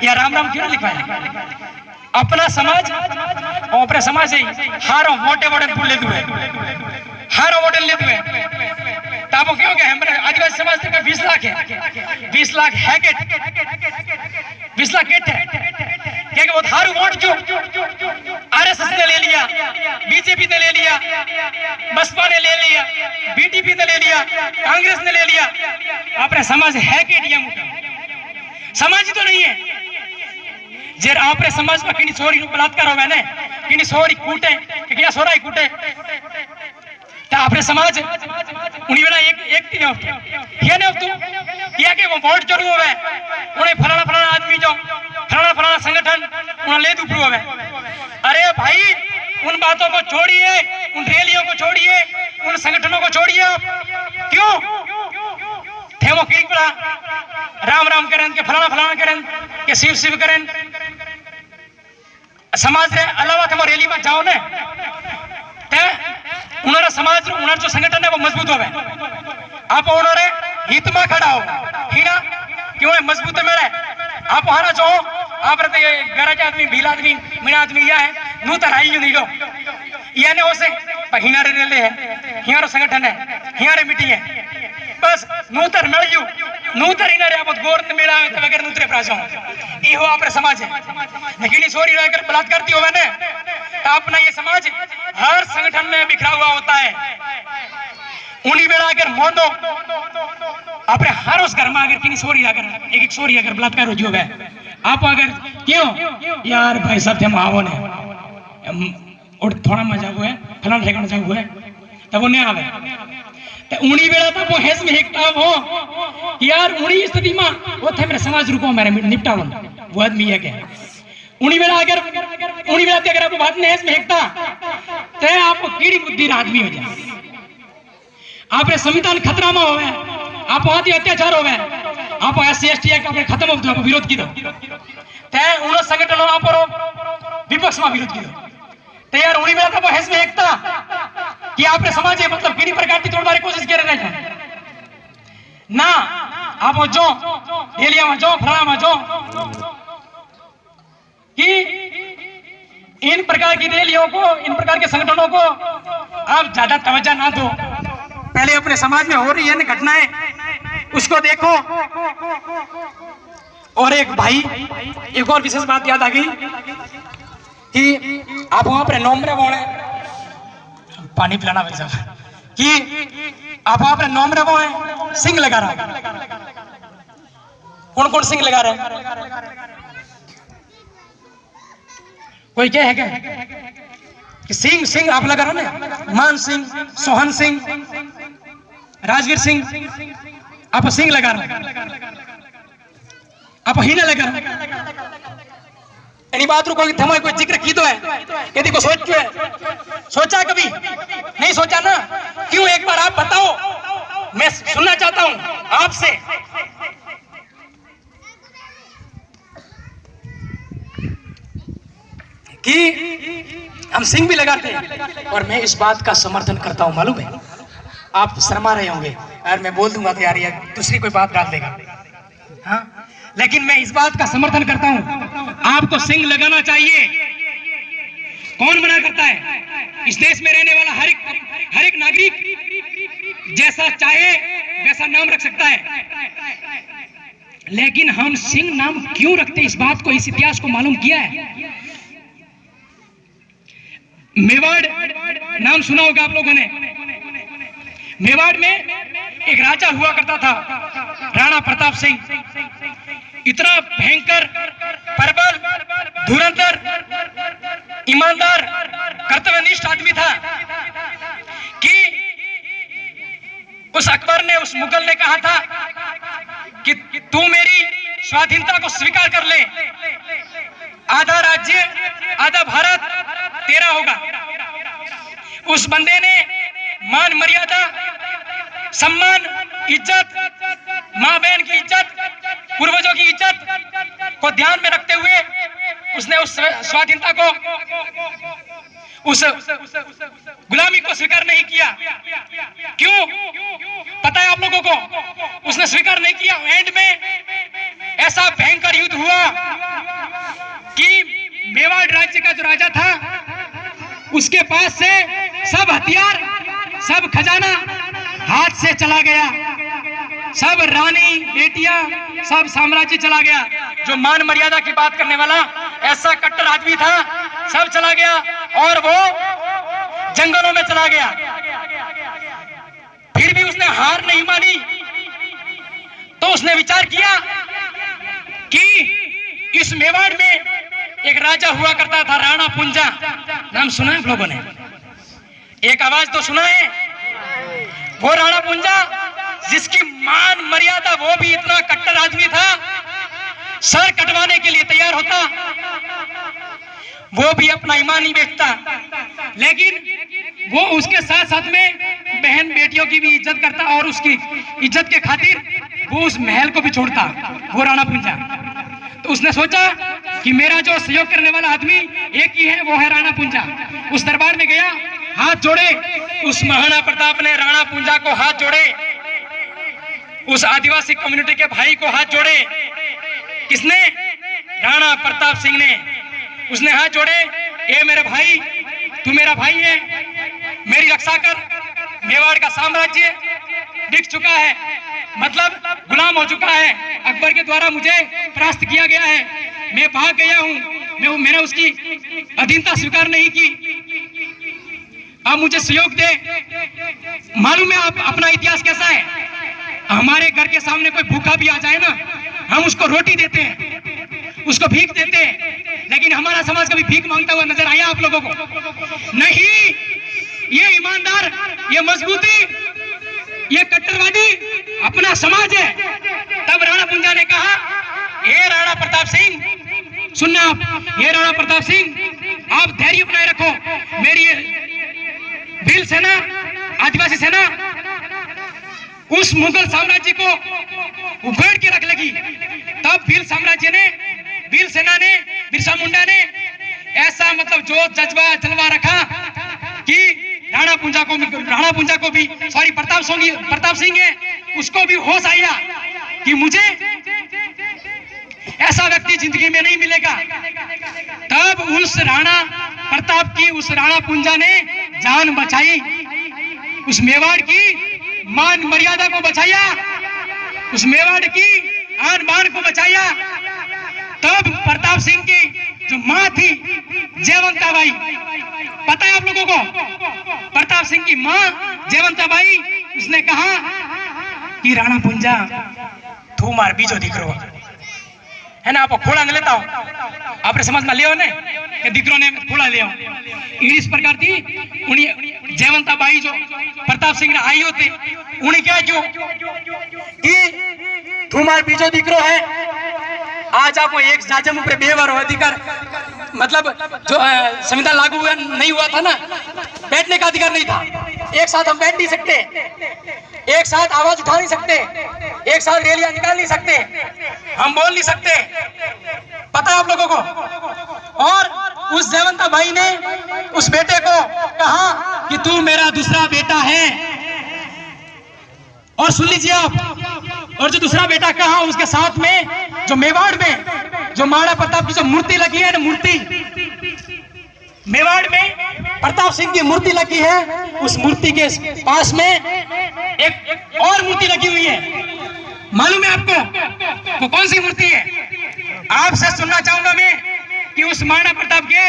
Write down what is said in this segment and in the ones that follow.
या राम राम क्यों लिखवाए? अपना समाज और अपने समाज से हारो मोटे मोटे फूल लेते हुए हारो वोट लेते हुए ताबो क्यों क्या हमारे आदिवासी समाज में 20 लाख है, 20 लाख है के 20 लाख केट है क्या वो हारू वोट जो आरएसएस ने ले लिया, बीजेपी ने ले लिया, बसपा ने ले लिया, बीटीपी ने ले लिया, कांग्रेस ने ले लिया, अपने समाज है के डीएम समाज तो नहीं है। जेर आपरे समाज में किनी सोरी नु बलात्कार होवे ने, किनी सोरी कूटे, किनी सोराई कूटे, ता आपरे समाज उनी वेला एक थी ने ये ने तू किया के वो वोट जरूर होवे, उन्हें फलाना फलाना आदमी जो फलाना फलाना संगठन उन्हें ले दूपरू होवे। अरे भाई उन बातों को छोड़िए, उन रैलियों को छोड़िए, उन संगठनों को छोड़िए। आप क्यों थे वो की बड़ा राम राम करें के फलाना फलाना करें के शिव शिव करें समाज रे अलावा तुम रैली में जाओ ने ते उन्होंने समाज उन्होंने जो संगठन है वो मजबूत होवे। आप उन्होंने हित में खड़ा हो हिना क्यों है मजबूत मेरे आप वहां जो आप रहते गरज आदमी भील आदमी मीना आदमी या है नू तराई नहीं लो या ने उसे हिनारे रेले है हियारो संगठन है हियारे मीटिंग है बस नूतर मिलजू नूतर हिनारे आप गोर मेला तो वगैरह नूतरे प्रासो ये हो आपरे समाज है। लेकिन इस ओरी रहकर बलात्कार करती होवे ने तो अपना ये समाज हर संगठन में बिखरा हुआ होता है। उन्हीं बेड़ा अगर मोंदो अपने हर उस घर में अगर किसी सोरी अगर एक सोरी अगर बलात्कार हो जाओगे आप अगर क्यों यार भाई साहब थे मावो ने और थोड़ा मजा हुआ है फलाना ठिकाना जा हुआ है तब वो नहीं आवे तो उन्हीं बेड़ा तब वो हेस में एकता हो यार उन्हीं स्थिति में वो थे मेरे समाज रुको मेरे निपटावन वो आदमी है क्या उन्हीं बेड़ा अगर आपको बात ने हेस में एकता तो आपको कीड़ी बुद्धि आदमी हो जाए आपने संविधान खतरा में होवे आप वहां अत्याचार होवे आप SC ST एक्ट आपने खत्म हो आप विरोध की दो ते उन संगठनों आप विपक्ष में विरोध की दो ते यार उन्हीं में तो हेस में एकता कि आपने समाज है मतलब किसी प्रकार की तोड़ने की कोशिश कर रहे हैं ना आप जो एलिया में जो फलाना में जो कि इन प्रकार की रैलियों को इन प्रकार के संगठनों को आप ज्यादा तवज्जो ना दो। पहले अपने समाज में हो रही है घटनाएं उसको देखो। और एक भाई एक और विशेष बात याद आ गई कि आप वहां पर नोमरे बोले पानी पिलाना भाई साहब कि आप वहां पर नोमरे बोले सिंह लगा रहा कौन कौन सिंह लगा रहे हैं कोई क्या है क्या कि सिंह सिंह आप लगा रहे ना मान सिंह सोहन सिंह राजवीर सिंह आप सिंह लगा रहे आप ही ना लगा रहे बात रुको थमा कोई जिक्र की तो है यदि को सोच क्यों है सोचा कभी नहीं सोचा ना क्यों एक बार आप बताओ मैं सुनना चाहता हूं आपसे कि हम सिंह भी लगाते हैं और मैं इस बात का समर्थन करता हूं मालूम है आप शर्मा रहे होंगे यार मैं बोल दूंगा तो यार ये दूसरी कोई बात डाल देगा हाँ लेकिन मैं इस बात का समर्थन करता हूं आपको सिंह लगाना चाहिए। कौन मना करता है इस देश में रहने वाला हर एक नागरिक जैसा चाहे वैसा नाम रख सकता है लेकिन हम सिंह नाम क्यों रखते हैं इस बात को इस इतिहास को मालूम किया है। मेवाड़ नाम सुना होगा आप लोगों ने। मेवाड़ में एक राजा हुआ करता था राणा प्रताप सिंह। इतना भयंकर प्रबल धुरंधर ईमानदार कर्तव्यनिष्ठ आदमी था कि उस अकबर ने उस मुगल ने कहा था कि तू मेरी स्वाधीनता को स्वीकार कर ले आधा राज्य आधा भारत तेरा होगा। उस बंदे ने मान मर्यादा सम्मान इज्जत मां बहन की इज्जत पूर्वजों की इज्जत को ध्यान में रखते हुए उसने उस स्वाधीनता को उस गुलामी को स्वीकार नहीं किया। क्यों पता है आप लोगों को उसने स्वीकार नहीं किया। एंड में ऐसा भयंकर युद्ध हुआ राजा था, उसके पास से सब हथियार, सब खजाना हाथ से चला गया, सब रानी बेटियां, सब साम्राज्य चला गया। जो मान मर्यादा की बात करने वाला ऐसा कट्टर आदमी था, सब चला गया और वो जंगलों में चला गया। फिर भी उसने हार नहीं मानी, तो उसने विचार किया कि इस मेवाड़ में एक राजा हुआ करता था, राणा पुंजा। नाम सुना है आप लोगों ने? एक आवाज तो सुना है? वो राणा पुंजा जिसकी मान मर्यादा, वो भी इतना कट्टर आदमी था, सर कटवाने के लिए तैयार होता, वो भी अपना ईमान नहीं बेचता, लेकिन वो उसके साथ साथ में बहन बेटियों की भी इज्जत करता और उसकी इज्जत के खातिर वो उस महल को भी छोड़ता, वो राणा पुंजा। तो उसने सोचा कि मेरा जो सहयोग करने वाला आदमी एक ही है, वो है राणा पुंजा। उस दरबार में गया, हाथ जोड़े, उस महाराणा प्रताप ने राणा पुंजा को हाथ जोड़े, उस आदिवासी कम्युनिटी के भाई को हाथ जोड़े। किसने? राणा प्रताप सिंह ने। उसने हाथ जोड़े, ए मेरे भाई, तू मेरा भाई है, मेरी रक्षा कर, मेवाड़ का साम्राज्य बिक चुका है, मतलब गुलाम हो चुका है, अकबर के द्वारा मुझे परास्त किया गया है, मैं भाग गया हूं, मैंने उसकी अधीनता स्वीकार नहीं की, आप मुझे सहयोग दे। मालूम है आप अपना इतिहास कैसा है? हमारे घर के सामने कोई भूखा भी आ जाए ना, हम उसको रोटी देते हैं, उसको भीख देते हैं, लेकिन हमारा समाज कभी भीख मांगता हुआ नजर आया आप लोगों को? नहीं। ये ईमानदार, ये मजबूती, ये कट्टरवादी अपना समाज है। तब राणा पुंजा ने कहा, हे राणा प्रताप सिंह, सुनना आप, ये राणा प्रताप सिंह, आप धैर्य बनाए रखो, मेरी भील सेना, आदिवासी सेना उस मुगल साम्राज्य को उघाड़ के रख लेगी। तब भील साम्राज्य ने, भील सेना ने, बिरसा मुंडा ने ऐसा मतलब जो जज्बा जलवा रखा कि राणा पुंजा को भी सॉरी प्रताप सिंह है, उसको भी होश आया कि मुझे ऐसा व्यक्ति जिंदगी में नहीं मिलेगा। तब उस राणा प्रताप की, उस राणा पुंजा ने जान बचाई, उस मेवाड़ की मान मर्यादा को बचाया, उस मेवाड़ की आन बान को बचाया। तब प्रताप सिंह की जो मां थी जयवंताबाई, पता है आप लोगों को? प्रताप सिंह की मां जयवंताबाई, उसने कहा कि राणा पुंजा तू मार बीजो दीकरो है ना, आप खोला न लेता हूं, आपने समझ में लियो ने कि दीकरो ने खोला लियो। इस प्रकार थी उन्हीं जयवंताबाई जो प्रताप सिंह ने आई होते, उन्हें क्या जो कि तू मार बीजो दीकरो है, आज आपको एक जाजम ऊपर बेवर अधिकार, मतलब जो संविधान लागू नहीं हुआ था ना, बैठने का अधिकार नहीं था, एक साथ हम बैठ नहीं सकते, एक साथ आवाज उठा नहीं सकते, एक साथ रैलियां निकाल नहीं सकते, हम बोल नहीं सकते, पता है आप लोगों को? और उस जयवंता भाई ने उस बेटे को कहा कि तू मेरा दूसरा बेटा है। और सुन लीजिए आप, और जो दूसरा बेटा कहा, उसके साथ में जो मेवाड़ में जो महाराणा प्रताप की जो मूर्ति लगी है ना, मूर्ति मेवाड़ में प्रताप सिंह की मूर्ति लगी है, उस मूर्ति के पास में एक और मूर्ति लगी हुई है। मालूम है आपको वो कौन सी मूर्ति है? आपसे सुनना चाहूंगा मैं कि उस महाराणा प्रताप के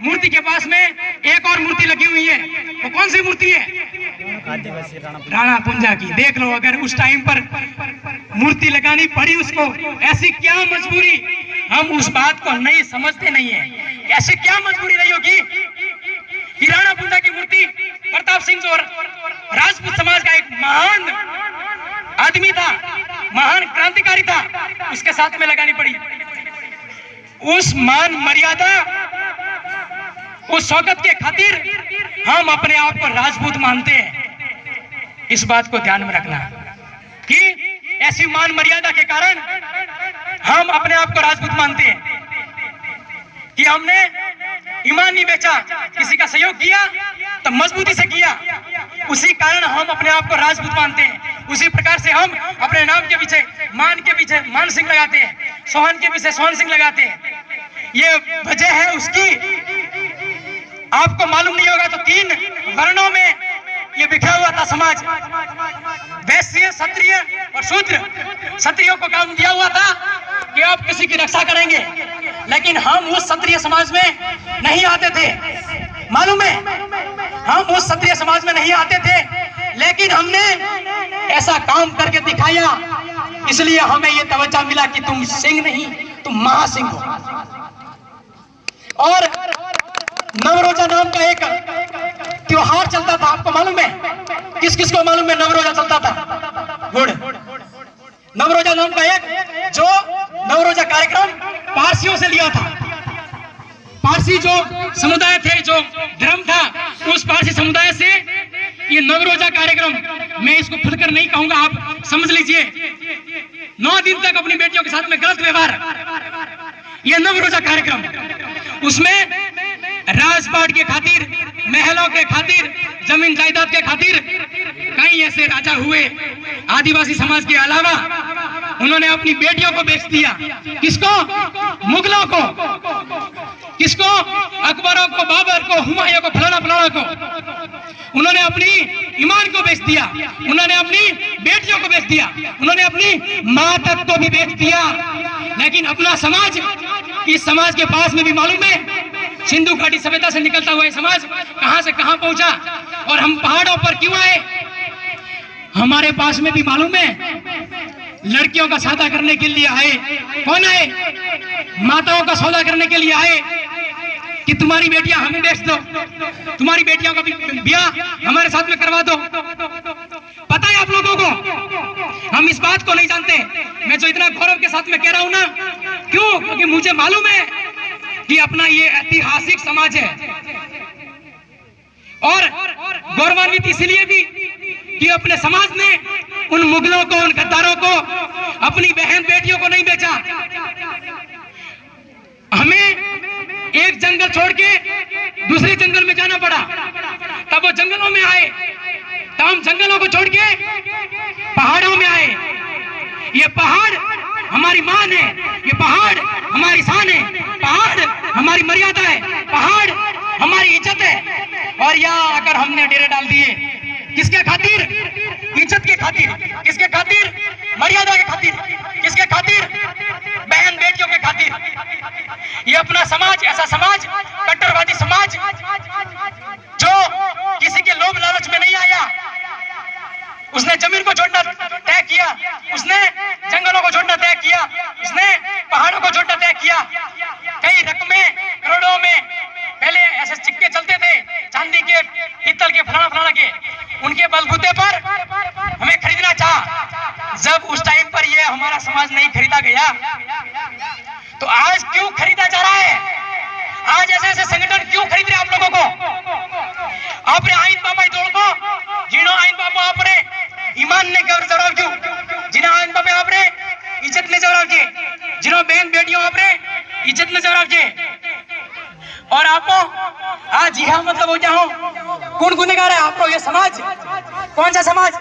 मूर्ति के पास में एक और मूर्ति लगी हुई है, वो कौन सी मूर्ति है? राणा पुंजा की। देख लो, अगर उस टाइम पर मूर्ति लगानी पड़ी उसको, ऐसी क्या मजबूरी, हम उस बात को नहीं समझते नहीं है, ऐसी क्या मजबूरी रही होगी कि राणा पुंजा की मूर्ति प्रताप सिंह जो राजपूत समाज का एक महान आदमी था, महान क्रांतिकारी था, उसके साथ में लगानी पड़ी। उस मान मर्यादा, उस शौकत के खातिर हम अपने आप को राजपूत मानते हैं। इस बात को ध्यान में रखना कि ऐसी मान मर्यादा के कारण हम अपने आप को राजपूत मानते हैं कि हमने ईमान नहीं बेचा, किसी का सहयोग किया तो मजबूती से किया, उसी कारण हम अपने आप को राजपूत मानते हैं। उसी प्रकार से हम अपने नाम के पीछे मान सिंह लगाते हैं, सोहन के पीछे सोहन सिंह लगाते हैं। ये वजह है उसकी आपको मालूम नहीं होगा तो 3 वर्णों में ये बिखरा हुआ था समाज, वैश्य, क्षत्रिय और शूद्र। क्षत्रियों को काम दिया हुआ था कि आप किसी की रक्षा करेंगे, लेकिन हम उस क्षत्रिय समाज में नहीं आते थे। मालूम है, हम उस क्षत्रिय समाज में नहीं आते थे, लेकिन हमने ऐसा काम करके दिखाया, इसलिए हमें यह तवज्जो मिला कि तुम सिंह नहीं, तुम महासिंह हो। और नवरोजा नाम का एक त्योहार चलता था, आपको मालूम है? किस किस को मालूम है नवरोजा चलता था? गुड़। नवरोजा नाम का एक जो नवरोजा कार्यक्रम पारसियों से लिया था। पारसी जो समुदाय थे, जो धर्म था, उस पारसी समुदाय से ये नवरोजा कार्यक्रम, मैं इसको खुलकर नहीं कहूंगा, आप समझ लीजिए। 9 दिन तक अपनी बेटियों के साथ में गलत व्यवहार, ये नवरोजा कार्यक्रम। उसमें राजपाट के खातिर, महलों के खातिर, जमीन जायदाद के खातिर कई ऐसे राजा हुए आदिवासी समाज के अलावा, उन्होंने अपनी बेटियों को बेच दिया। किसको? मुगलों को। किसको? अकबरों को, बाबर को, हुमायूं को, फलाना फलाना को। उन्होंने अपनी ईमान को बेच दिया, उन्होंने अपनी बेटियों को बेच दिया, उन्होंने अपनी माँ तक को भी बेच दिया। लेकिन अपना समाज, इस समाज के पास में भी मालूम है, सिंधु घाटी सभ्यता से निकलता हुआ समाज कहां से कहां पहुंचा, और हम पहाड़ों पर क्यों आए? हमारे पास में भी मालूम है, लड़कियों का सौदा करने के लिए आए। कौन आए? माताओं का सौदा करने के लिए आए कि तुम्हारी बेटियां हमें बेच दो, तुम्हारी बेटियों का ब्याह हमारे साथ में करवा दो। पता है आप लोगों को? हम इस बात को नहीं जानते। मैं जो इतना गौरव के साथ में कह रहा हूं ना, क्यों? क्योंकि मुझे मालूम है कि अपना ये ऐतिहासिक समाज है, और गौरवान्वित इसलिए भी कि अपने समाज ने उन मुगलों को, उन गद्दारों को, अपनी बहन बेटियों को नहीं बेचा। हमें एक जंगल छोड़ के दूसरे जंगल में जाना पड़ा, तब वो जंगलों में आए, तब हम जंगलों को छोड़ के पहाड़ों में आए। ये पहाड़ हमारी मान है, ये पहाड़ हमारी शान है, पहाड़ हमारी मर्यादा है, पहाड़ हमारी इज्जत है। और यहाँ आकर हमने डेरे डाल दिए, किसके खातिर? इज्जत के खातिर। किसके खातिर? मर्यादा के खातिर। किसके खातिर? बहन बेटियों के खातिर। ये अपना समाज, ऐसा समाज, कट्टरवादी समाज, जो किसी के लोभ लालच में नहीं आया। उसने जमीन को छोड़ना तय किया, उसने जंगलों को छोड़ना तय किया, उसने पहाड़ों को छोड़ना तय किया। कई रकमें, करोड़ों में पहले ऐसे सिक्के चलते थे, चांदी के, पीतल के, फलाना फलाना के, उनके बलबूते पर हमें खरीदना चाहा। जब उस टाइम पर ये हमारा समाज नहीं खरीदा गया, तो आज क्यों खरीदा जा रहा है? आज ऐसे ऐसे संगठन क्यों खरीद रहे आप लोगों को? आपने आइन बाबा दौड़ को, जिन्हों आइन बाबा आपने ईमान ने जवाब क्यों, जिन्हों आइन बाबा आपने इज्जत ने जवाब के, जिन्हों बहन बेटियों आपने इज्जत ने जवाब के। और आपको आज यहाँ मतलब हो जाओ, कौन गुनहगार है आपको? ये समाज, कौन सा समाज?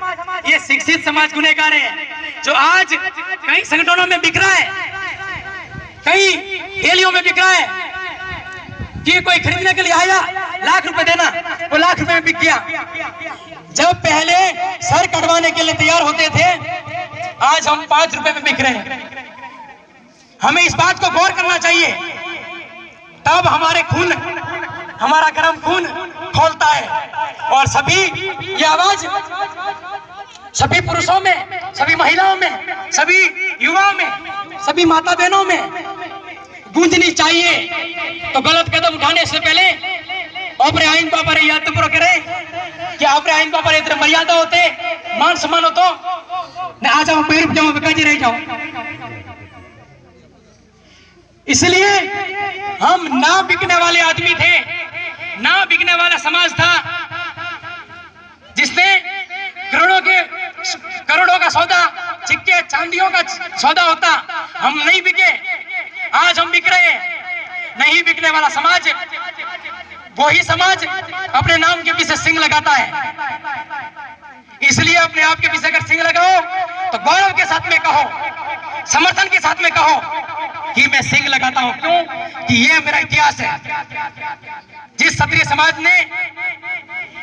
ये शिक्षित समाज गुनहगार है, जो आज कई संगठनों में बिक रहा है, कई हेलियों में बिक रहा है कि कोई खरीदने के लिए आया, लाख रुपए देना, वो लाख रुपए में बिक गया। जब पहले सर कटवाने के लिए तैयार होते थे, आज हम 5 रुपए में बिक रहे हैं। हमें इस बात को गौर करना चाहिए, तब हमारे खून, हमारा गर्म खून खोलता है। और सभी ये आवाज सभी पुरुषों में, सभी महिलाओं में, सभी युवाओं में, सभी माता बहनों में गूंजनी चाहिए। तो गलत कदम उठाने से पहले अपने आइन बाबा रे याद पूरा करें कि आपने आइन बाबा रे इतने मर्यादा होते, मान सम्मान हो, तो न आ जाओ, पैर जाओ, बेकाजी रह जाओ। इसलिए हम ना बिकने वाले आदमी थे, ना बिकने वाला समाज था, जिसने करोड़ों का सौदा, सिक्के चांदियों का सौदा होता, हम नहीं बिके। आज हम बिक रहे हैं। नहीं बिकने वाला समाज, वही समाज अपने नाम के पीछे सिंह लगाता है। इसलिए अपने आप के पीछे अगर सिंह लगाओ तो गौरव के साथ में कहो, समर्थन के साथ में कहो कि मैं सिंग लगाता हूं। क्यों? कि ये मेरा इतिहास है। जिस क्षत्रिय समाज ने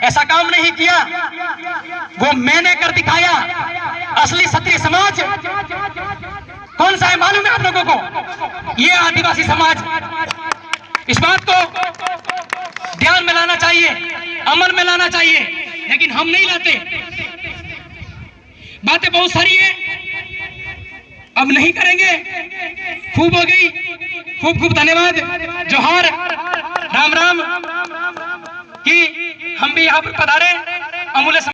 ऐसा काम नहीं किया वो मैंने कर दिखाया। असली क्षत्रिय समाज कौन सा है मालूम है आप लोगों को? ये आदिवासी समाज। इस बात को ध्यान में लाना चाहिए, अमल में लाना चाहिए, लेकिन हम नहीं लाते। बातें बहुत सारी है, अब नहीं करेंगे। खूब हो गई, खूब खूब धन्यवाद, जोहार, राम राम। कि हम भी यहाँ पर पधारे अमूल्य